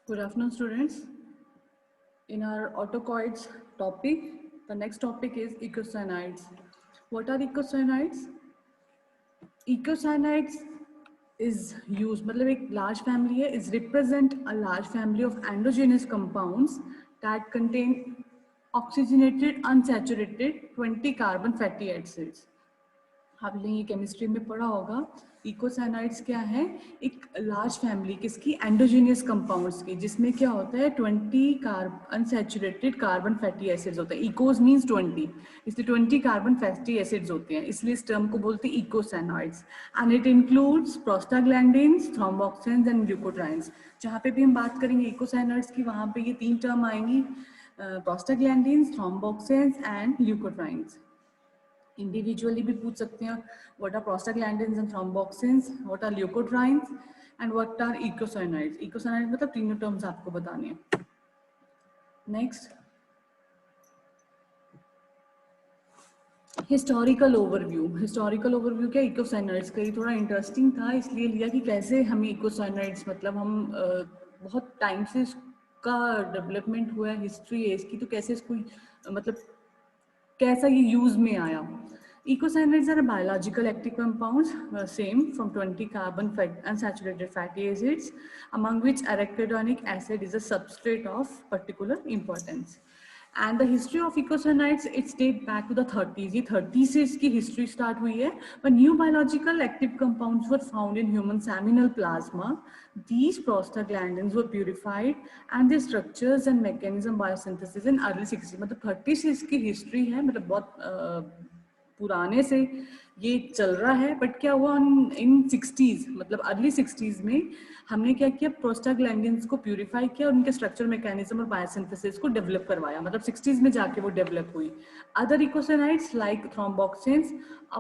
Good afternoon, students. In our autocoids topic, the next topic is eicosanoids. What are eicosanoids? Eicosanoids is used, मतलब एक large family है, is represent a large family of endogenous compounds that contain oxygenated, unsaturated 20 carbon fatty acids. आपने ये chemistry में पढ़ा होगा. इकोसाइनाइड्स क्या है? एक लार्ज फैमिली किसकी? एंडोजेनियस कंपाउंड्स की, जिसमें क्या होता है 20 अनसैचुरेटेड कार्बन फैटी एसिड्स होते हैं. इकोस मींस 20, इसलिए 20 कार्बन फैटी एसिड्स होते हैं, इसलिए इस टर्म को बोलते हैं eicosanoids. And it includes prostaglandins, thromboxanes and leukotrienes. जहाँ पे भी हम बात करेंगे इकोसाइनाइड्स की, वहाँ पे ये तीन टर्म आएंगी, prostaglandins, thromboxanes and leukotrienes. Individually भी पूछ सकते हैं, what are prostaglandins and thromboxanes, what are leukotrienes and what are eicosanoids. Eicosanoids मतलब तीनों टर्म्स आपको बताने हैं. Next, historical overview. Historical overview क्या? इकोसाइनाइड्स का. ये थोड़ा इंटरेस्टिंग था, इसलिए लिया कि कैसे हमें इकोसाइनाइड्स, मतलब हम बहुत टाइम से इसका डेवलपमेंट हुआ है, हिस्ट्री है इसकी, तो कैसे इसको मतलब कैसा ये यूज में आया. Eicosanoids are biological active compounds, same from 20 carbon unsaturated fatty acids, among which arachidonic acid is a substrate of particular importance. And the history of eicosanoids, it dates back to the 30s. ये 30 से इसकी history start हुई है. When new biological active compounds were found in human seminal plasma, these prostaglandins were purified and their structures and mechanism biosynthesis in early 60s. मतलब 30 से इसकी history है, मतलब बहुत पुराने से ये चल रहा है. बट क्या हुआ इन 60s, मतलब अर्ली 60s में हमने क्या किया, प्रोस्टाग्लैंडिन्स को प्यूरिफाई किया और उनके स्ट्रक्चर, मैकेनिज्म और बायोसिंथेसिस को डेवलप करवाया. मतलब 60s में जाके वो डेवलप हुई. Other इकोसाइनाइड्स like थ्रोम्बोक्सिन्स, a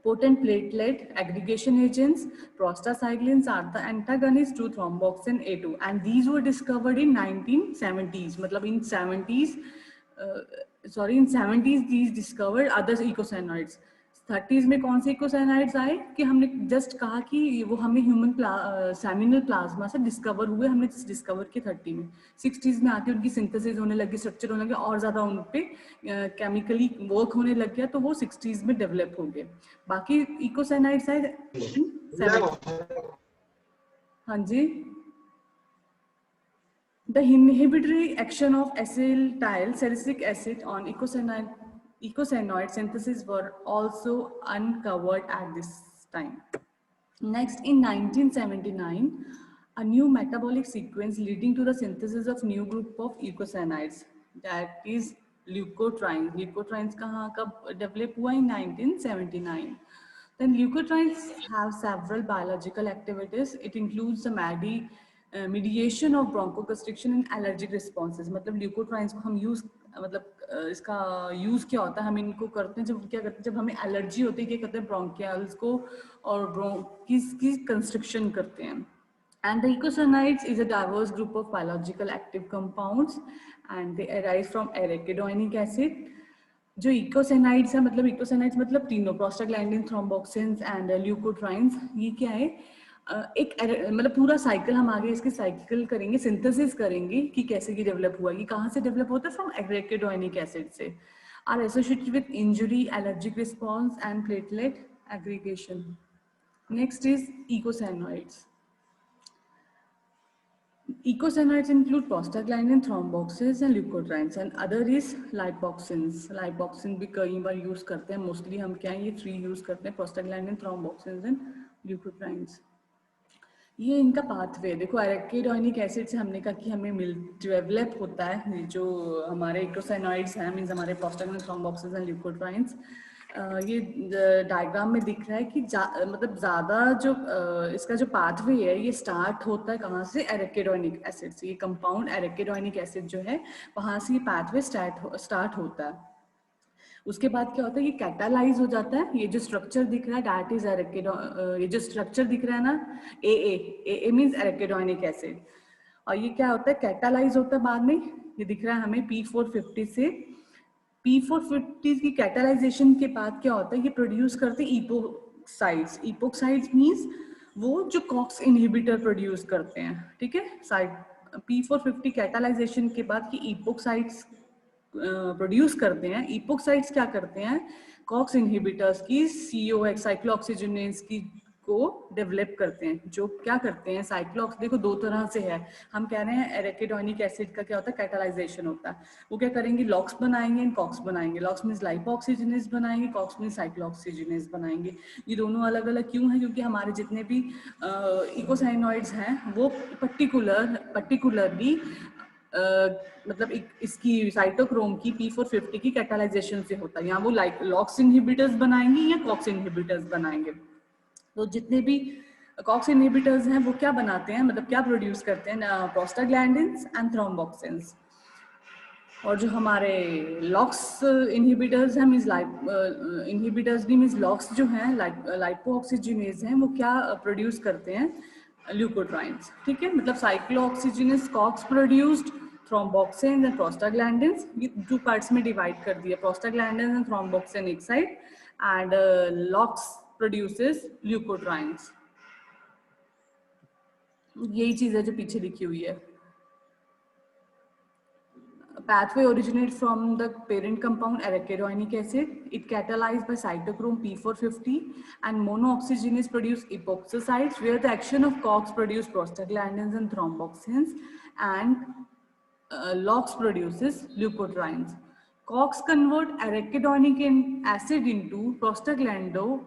potent platelet aggregation agents, prostacyclins are the antagonists to thromboxane A2, and these were discovered in 1970s. मतलब in 70s, in 70s these discovered other eicosanoids. 30s में कौन से इकोसाइनाइड्स आए कि हमने जस्ट कहा कि वो हमें ह्यूमन सेमिनल प्लाज्मा से डिस्कवर हुए, हमने डिस्कवर किए 30 में. 60s में आके उनकी सिंथेसिस होने लगी, स्ट्रक्चर होने लगे, और ज़्यादा उन पर केमिकली वर्क होने लग गया, तो वो 60s में डेवलप हो गए. बाकी इकोसाइनाइड्स आए 70. हाँ जी. The inhibitory action of acetyl salicylic acid on eicosanoid synthesis were also uncovered at this time. Next, in 1979, a new metabolic sequence leading to the synthesis of new group of eicosanoids, that is leukotrienes. Leukotrienes कब develop हुआ? In 1979. Then leukotrienes have several biological activities. It includes the mediation of bronchoconstriction and allergic responses. मतलब leukotrienes को हम use, मतलब इसका use क्या होता है, हम इनको करते हैं जब क्या करते हैं, जब हमें एलर्जी होती है, क्या करते हैं, ब्रोंकियल्स को और ब्रोंकिस की कंस्ट्रिक्शन करते हैं. And the eicosanoids is a diverse group of biological active compounds and they arise from arachidonic acid. जो इकोसाइनाइड्स है, मतलब इकोसाइनाइड्स मतलब तीनों, प्रोस्टाग्लैंडिन, थ्रोम्बोक्सिन्स एंड ल्यूकोट्राइन्स. ये क्या है? एक मतलब पूरा साइकिल हम आगे इसकी साइकिल करेंगे, सिंथेसिस करेंगे कि कैसे ये डेवलप हुआ, ये कहाँ से डेवलप होता है, फ्रॉम एराकिडोनिक एसिड से. Are associated with injury, allergic response and platelet aggregation. Next is eicosanoids. Eicosanoids include prostaglandin, thromboxanes and leukotrienes, and other is lipoxins. Lipoxin भी कई बार यूज करते हैं, मोस्टली हम क्या है ये 3 यूज करते हैं, प्रोस्टाग्लैंडिन, थ्रोम्बोक्सिन्स एंड ल्यूकोट्राइन्स. ये इनका पाथवे देखो, एराकिडोनिक एसिड से हमने कहा कि हमें डेवलप होता है जो हमारे इकोसाइनोइड्स हैं, मीन्स हमारे प्रोस्टाग्लैंडिन, थ्रोम्बोक्सिन्स एंड ल्यूकोट्राइन्स. ये डायग्राम में दिख रहा है कि मतलब ज़्यादा जो इसका जो पाथवे है ये स्टार्ट होता है कहाँ से, एराकिडोनिक एसिड से. ये कंपाउंड एराकिडोनिक एसिड जो है वहाँ से ये पाथवे स्टार्ट होता है. उसके बाद क्या होता है, ये कैटालाइज हो जाता है. ये जो स्ट्रक्चर दिख रहा है दैट इज ये जो स्ट्रक्चर दिख रहा है ना, ए मीन्स एराकिडोनिक एसिड. और ये क्या होता है, कैटालाइज होता है बाद में. ये दिख रहा है हमें P450 से. P450 की कैटालाइजेशन के बाद क्या होता है, ये प्रोड्यूस करते हैं इपोक्साइड्स. इपोक्साइड्स मीन्स वो जो कॉक्स इनहिबिटर प्रोड्यूस करते हैं, ठीक है। साइट P450 कैटालाइजेशन के बाद की इपोक्साइड्स प्रोड्यूस करते हैं। इपोक्साइड्स क्या करते हैं, कॉक्स इनहिबिटर्स की COX साइक्लोऑक्सीजनेज की को डेवलप करते हैं, जो क्या करते हैं साइक्लोऑक्स, देखो दो तरह से है, हम कह रहे हैं एरेकिडोनिक एसिड का क्या होता है, कैटालाइजेशन होता है। वो क्या करेंगे, लॉक्स बनाएंगे एंड कॉक्स बनाएंगे। लॉक्स मीन्स लाइपोऑक्सीजनेज बनाएंगे, कॉक्स मीन्स साइक्लोऑक्सीजनेज बनाएंगे। ये दोनों अलग अलग क्यों है, क्योंकि हमारे जितने भी इकोसाइनॉइड्स हैं वो पर्टिकुलरली मतलब इसकी साइटोक्रोम की P450 की कैटालाइजेशन से होता है। यहाँ वो लॉक्स इनहिबिटर्स बनाएंगे या कॉक्स इनहिबिटर्स बनाएंगे। तो जितने भी कॉक्स इनहिबिटर्स हैं वो क्या बनाते हैं, मतलब क्या प्रोड्यूस करते हैं, प्रोस्टाग्लैंडिन्स एंड थ्रोम्बोक्सिन्स। और जो हमारे लॉक्स इनहिबिटर्स हैं मीन्स इनहिबिटर्स भी मीन्स लॉक्स जो हैं लाइपोऑक्सीजिनेज हैं, वो क्या प्रोड्यूस करते हैं, ल्यूकोट्राइन्स, ठीक है। मतलब cyclooxygenase COX produced, thromboxane and prostaglandins, ये 2 पार्ट्स में डिवाइड कर दिया, प्रोस्टाग्लैंडिन्स एंड थ्रोम्बोक्सिन एक side and LOX produces leukotrienes. यही चीज है जो पीछे लिखी हुई है। Pathway originates from the parent compound arachidonic acid. It catalyzed by cytochrome P450 and monooxygenase produce epoxysides, where the action of COX produce prostaglandins and thromboxans, and LOX produces leukotrienes. COX convert arachidonic acid into prostaglandin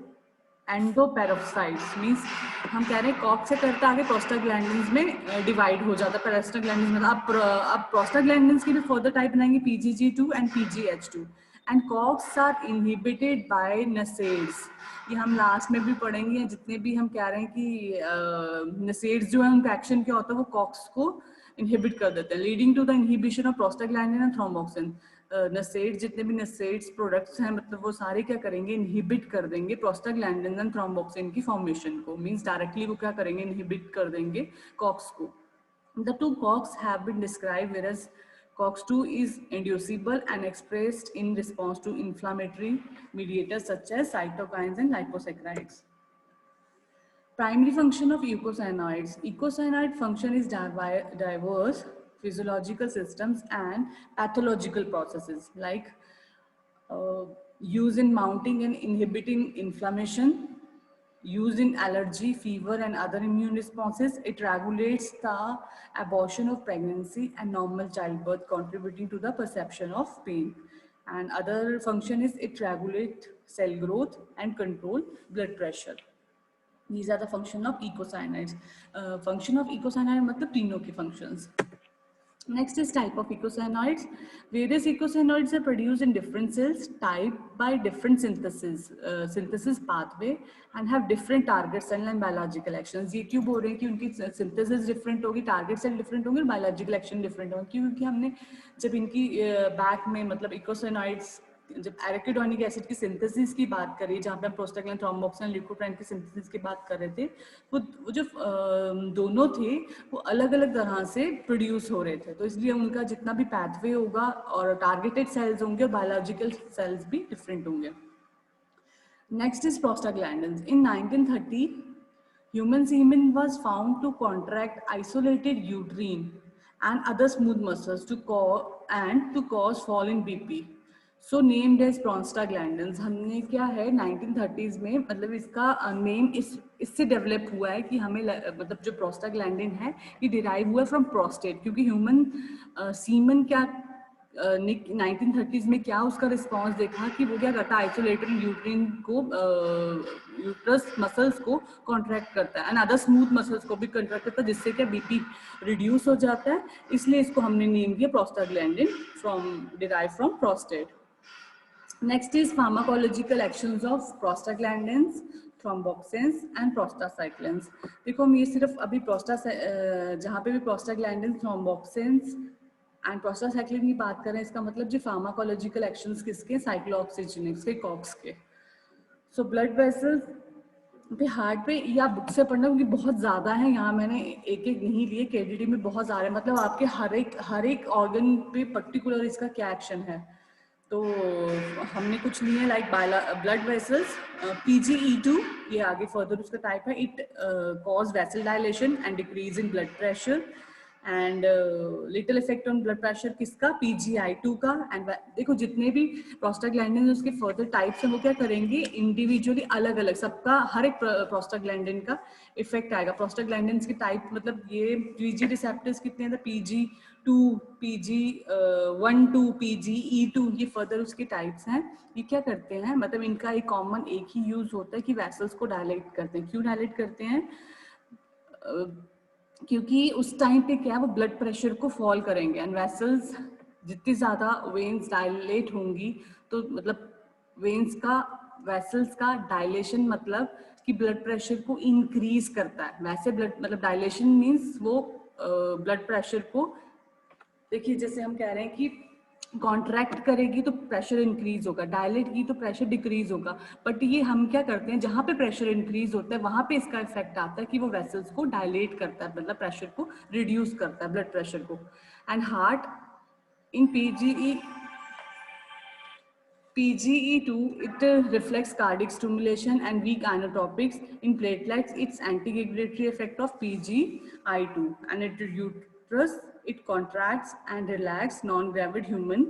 endoperoxides, means हम कह रहे हैं COX से करता आगे prostaglandins में divide हो जाता है। प्रोस्टाग्लैंडिन्स में अब प्रोस्टाग्लैंडिन्स की भी फर्दर टाइप बनाएंगे PGG2 and PGH2 and cox are inhibited by NSAIDs. ये हम लास्ट में भी पढ़ेंगे, जितने भी हम कह रहे हैं कि नसेड्स जो है उनका एक्शन क्या होता है, वो कॉक्स को इनहिबिट कर देते हैं, leading to the inhibition of prostaglandin and thromboxane. NSAIDs जितने भी नसेड्स प्रोडक्ट्स हैं, मतलब वो सारे क्या करेंगे, इनहिबिट कर देंगे प्रोस्टाग्लैंडिन एंड थ्रोम्बोक्सिन की फॉर्मेशन को, मींस डायरेक्टली वो क्या करेंगे, इनहिबिट कर देंगे कॉक्स को। The two COX have been described, whereas COX-2 is inducible and expressed in response to inflammatory mediators such as cytokines and liposaccharides. Primary function of eicosanoids. Eicosanoid function is diverse physiological systems and pathological processes like use in mounting and inhibiting inflammation, use in allergy, fever and other immune responses. It regulates the abortion of pregnancy and normal childbirth, contributing to the perception of pain. And other function is it regulates cell growth and control blood pressure. These are the function of eicosanoids. Function of eicosanoid मतलब तीनों के functions. Next is type of eicosanoids. Various eicosanoids are produced in different cells, typed by different synthesis pathway, and have different target cell and biological actions. ये क्यों बोल रहे हैं कि उनकी synthesis different होगी, target cell different होंगे, biological action different होंगे, क्योंकि हमने जब इनकी back में मतलब eicosanoids जब एराकिडोनिक एसिड की सिंथेसिस की बात करी, जहाँ पे हम प्रोस्टाग्लैंडिन, थ्रोम्बोक्सिन, ल्यूकोट्राइन की सिंथेसिस की बात कर रहे थे, वो जो दोनों थे वो अलग अलग तरह से प्रोड्यूस हो रहे थे, तो इसलिए उनका जितना भी पैथवे होगा और टारगेटेड सेल्स होंगे और बायोलॉजिकल सेल्स भी डिफरेंट होंगे। Next is prostaglandins. In 1930 human semen was found to contract isolated uterine and other smooth muscles to cause fall in BP. So named as prostaglandins. हमने क्या है 1930s में, मतलब इसका नेम इससे डेवलप हुआ है कि हमें मतलब जो प्रोस्टाग्लैंडिन है ये डिराइव हुआ है फ्रॉम प्रोस्टेट, क्योंकि ह्यूमन सीमन क्या 1930s में क्या उसका रिस्पॉन्स देखा कि वो क्या करता है, आइसोलेटेड यूट्रिन को यूट्रस मसल्स को कॉन्ट्रैक्ट करता है एंड अदर स्मूथ मसल्स को भी कॉन्ट्रैक्ट करता है, जिससे क्या बीपी रिड्यूस हो जाता है, इसलिए इसको हमने नेम दिया prostaglandin derive from prostate. Next is pharmacological actions of prostaglandins, thromboxans and prostacyclins. देखो हम ये सिर्फ अभी जहाँ पे भी प्रोस्टाग्लैंडिन, थ्रोम्बोक्सिन्स एंड प्रोस्टासाइक्लिन की बात करें, इसका मतलब जो फार्माकोलॉजिकल एक्शंस किसके, साइक्लोऑक्सीजिनेज के, कॉक्स के। सो ब्लड वेसल्स पे, हार्ट पे, या बुक से पढ़ना क्योंकि बहुत ज़्यादा है, यहाँ मैंने एक एक नहीं लिए, KDT में बहुत सारे, मतलब आपके हर एक ऑर्गन पे पर्टिकुलर इसका क्या एक्शन है। तो हमने कुछ लिए लाइक ब्लड वेसल्स, PGE2, ये आगे फर्दर उसका टाइप है. It cause vessel dilation and decrease in blood pressure and little effect on blood pressure किसका, PGI2 का. एंड देखो जितने भी प्रोस्टाग्लैंडिन उसके फर्दर टाइप्स हैं वो क्या करेंगे, इंडिविजुअली अलग अलग सबका हर एक प्रोस्टाग्लैंडिन का इफेक्ट आएगा. प्रोस्टाग्लैंडिन के टाइप मतलब ये PG रिसेप्टर्स कितने हैं, PG2, PG1, 2, PGE2, ये फर्दर उसके टाइप्स हैं. ये क्या करते हैं, मतलब इनका एक कॉमन एक ही यूज होता है कि वेसल्स को डायलेट करते हैं. क्यों डायलेट करते हैं, क्योंकि उस टाइम पे क्या है वो ब्लड प्रेशर को फॉल करेंगे. एंड वेसल्स जितनी ज़्यादा वेन्स डायलेट होंगी तो मतलब वेन्स का वेसल्स का डायलेशन मतलब कि ब्लड प्रेशर को इंक्रीज करता है. वैसे ब्लड मतलब डायलेशन मीन्स वो ब्लड प्रेशर को, देखिए जैसे हम कह रहे हैं कि कॉन्ट्रैक्ट करेगी तो प्रेशर इंक्रीज होगा, डायलेट की तो प्रेशर डिक्रीज होगा. बट ये हम क्या करते हैं, जहाँ पे प्रेशर इंक्रीज होता है वहाँ पे इसका इफेक्ट आता है कि वो वेसल्स को डायलेट करता है, मतलब प्रेशर को रिड्यूस करता है, ब्लड प्रेशर को. And heart in PGE2, it reflects cardiac stimulation and weak inotropics in platelets. Its anticoagulatory effect of PGI2, and at the uterus, it contracts and relaxes non-gravid human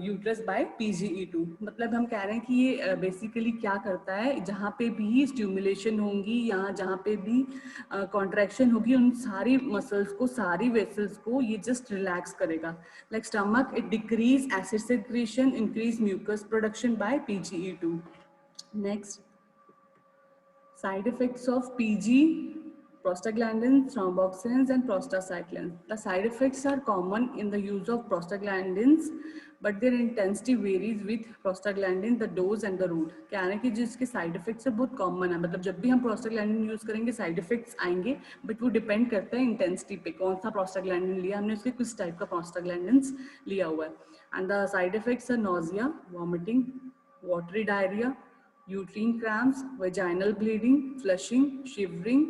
uterus by PGE2. मतलब हम कह रहे हैं कि ये basically क्या करता है, जहाँ पे भी स्टिमुलेशन होंगी या जहाँ पे भी कॉन्ट्रैक्शन होगी उन सारी मसल्स को, सारी वेसल्स को ये जस्ट रिलैक्स करेगा. Like stomach, it decrease acid secretion, increase mucus production by PGE2. Next, side effects of PG, prostaglandins, thromboxanes and prostacyclins. The side effects are common in the use of prostaglandins, but their intensity varies with prostaglandin, the dose and the route. क्या है कि जिसके side effects है बहुत common है, मतलब जब भी हम प्रोस्टाग्लैंडिन यूज करेंगे साइड इफेक्ट्स आएंगे, बट वो डिपेंड करता है इंटेंसिटी पे, कौन सा प्रोस्टाग्लैंडिन लिया हमने, उसके किस टाइप का प्रोस्टाग्लैंडिन्स लिया हुआ है. And the side effects are nausea, vomiting, watery diarrhea, uterine cramps, vaginal bleeding, flushing, shivering,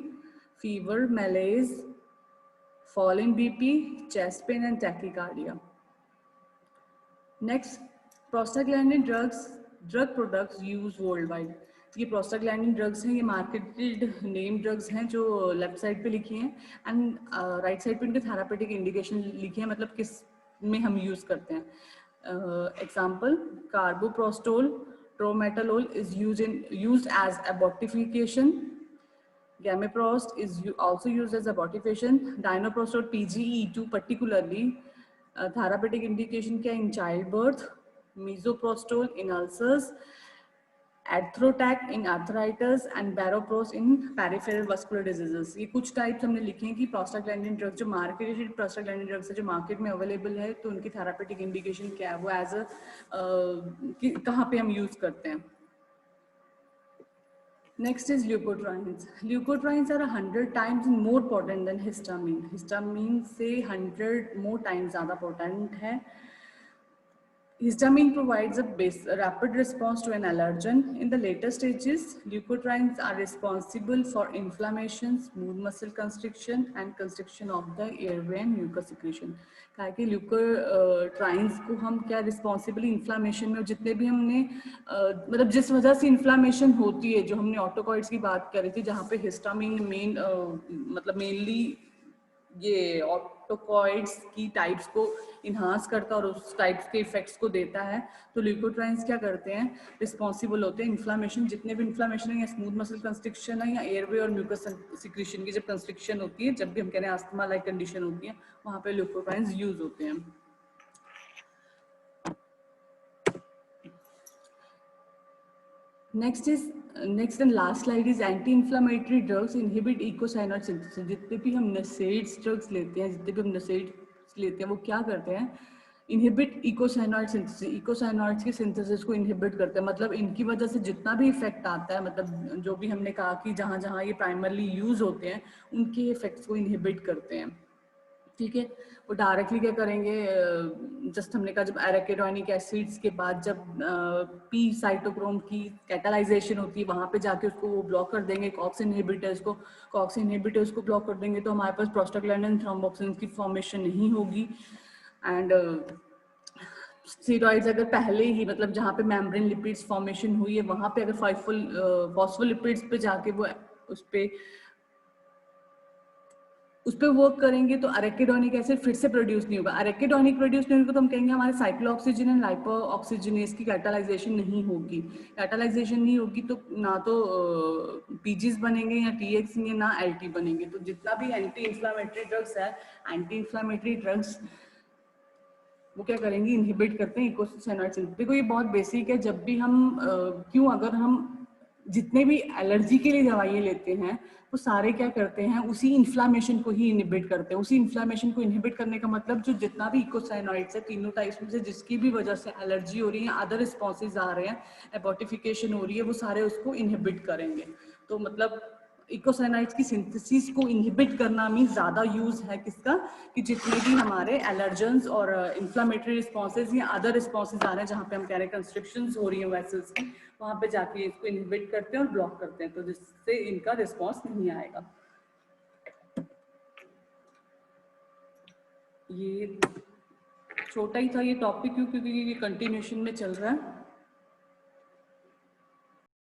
fever, malaise, fall in BP, chest pain and tachycardia. Next, prostaglandin drugs, drug products used worldwide. ये prostaglandin drugs हैं, ये marketed name drugs हैं जो left side पे लिखी हैं, and right side पे इनके थेरापेटिक इंडिकेशन लिखे हैं, मतलब किस में हम यूज करते हैं. Example, carboprost, tromethamine is used as abortifacient. Gamiprost is also used as abortifacient. Dinoprostol, PGE2 particularly, therapeutic indication क्या, in childbirth. Misoprostol in ulcers, Athrotac in arthritis and Baroprost in peripheral vascular diseases. ये कुछ types हमने लिखे हैं कि prostaglandin drug जो marketed prostaglandin drugs है जो मार्केट में अवेलेबल है, तो उनकी थेरापेटिक इंडिकेशन क्या है, वो एज अ कहाँ पे हम यूज करते हैं. Next is leukotrienes. Leukotrienes are 100 times more potent than histamine. Histamine से 100 more times ज़्यादा potent है. Histamine provides a rapid response to an allergen. In the later stages, leukotrienes are responsible for inflammation, smooth muscle constriction, and constriction of the airway and mucus secretion. कहा कि leukotrienes को हम क्या responsibly inflammation में, जितने भी हमने मतलब जिस वजह से इन्फ्लामेशन होती है, जो हमने ऑटोकॉइड्स की बात करी थी, जहाँ पे हिस्टामिन मेन मतलब मेनली ये ऑटोकॉइड्स की टाइप्स को इन्हांस करता है और उस टाइप्स के इफेक्ट्स को देता है. तो ल्यूकोट्राइन्स क्या करते हैं, रिस्पॉन्सिबल होते हैं इन्फ्लामेशन, जितने भी इन्फ्लामेशन है या स्मूथ मसल कंस्ट्रिक्शन है या एयरवे और म्यूकस सिक्रीशन की जब कंस्ट्रिक्शन होती है, जब भी हम कह रहे हैं अस्थमा लाइक कंडीशन होती है, वहाँ पे ल्यूकोट्राइन्स यूज होते हैं. Next and last slide is anti-inflammatory drugs inhibit eicosanoid synthesis. जितने भी हम NSAIDs drugs लेते हैं, जितने भी हम NSAIDs लेते हैं, वो क्या करते हैं, इनहिबिट इकोसाइनॉइड सिंथेसिस, इकोसाइनॉइड्स की सिंथेसिस को इनहिबिट करते हैं. मतलब इनकी वजह से जितना भी इफेक्ट आता है, मतलब जो भी हमने कहा कि जहाँ जहाँ ये प्राइमरली यूज होते हैं उनके इफेक्ट्स को इनहिबिट करते हैं. ठीक है, वो डायरेक्टली क्या करेंगे, जस्ट हमने कहा जब एराकिडोनिक एसिड्स के बाद जब पी साइटोक्रोम की कैटालाइजेशन होती है, वहाँ पे जाके उसको वो ब्लॉक कर देंगे, कॉक्स इनहिबिटर्स को ब्लॉक कर देंगे, तो हमारे पास प्रोस्टाग्लैंडिन थ्रोम्बोक्सिन की फॉर्मेशन नहीं होगी. एंड स्टेरॉइड्स अगर पहले ही मतलब जहाँ पे मेम्ब्रेन लिपिड्स फॉर्मेशन हुई है वहाँ पे अगर फॉस्फोलिपिड्स पे जाके वो उस पर वर्क करेंगे तो अरेकिडोनिक एसिड फिर से प्रोड्यूस नहीं होगा। अरेकिडोनिक प्रोड्यूस नहीं होगा तो हम कहेंगे हमारे साइक्लोऑक्सीजन एंड लाइपो ऑक्सीजनेस की कैटालाइजेशन नहीं होगी। कैटालाइजेशन नहीं होगी तो ना तो पीजीज बनेंगे या टीएक्स या ना एलटी बनेंगे। तो जितना भी एंटी इंफ्लामेटरी ड्रग्स है, एंटी इंफ्लामेटरी ड्रग्स वो क्या करेंगे, इनहिबिट करते हैं इकोसाइनॉइड सिंथेसिस। देखो ये बहुत बेसिक है, जब भी हम क्यों अगर हम जितने भी एलर्जी के लिए दवाइयाँ लेते हैं वो सारे क्या करते हैं, उसी इन्फ्लामेशन को ही इनहिबिट करते हैं। उसी इन्फ्लामेशन को इनहिबिट करने का मतलब जो जितना भी इकोसाइनॉइड्स है, तीनों टाइप्स में से जिसकी भी वजह से एलर्जी हो रही है, अदर रिस्पॉन्सेज आ रहे हैं, एबॉर्टिफिकेशन हो रही है, वो सारे उसको इनहिबिट करेंगे। तो मतलब इकोसाइनाइड्स की सिंथेसिस को इनहिबिट करना मीन ज़्यादा यूज है किसका, कि जितने भी हमारे एलर्जेंस और इन्फ्लामेटरी रिस्पॉन्सेज या अदर रिस्पॉन्सेज आ रहे हैं जहाँ पे हम कह रहे हैं कंस्ट्रिक्शंस हो रही हैं वेसल्स की, वहाँ पे जाके इसको इनहिबिट करते हैं और ब्लॉक करते हैं, तो जिससे इनका रिस्पॉन्स नहीं आएगा। ये छोटा ही था ये टॉपिक, क्योंकि ये कंटिन्यूशन में चल रहा है।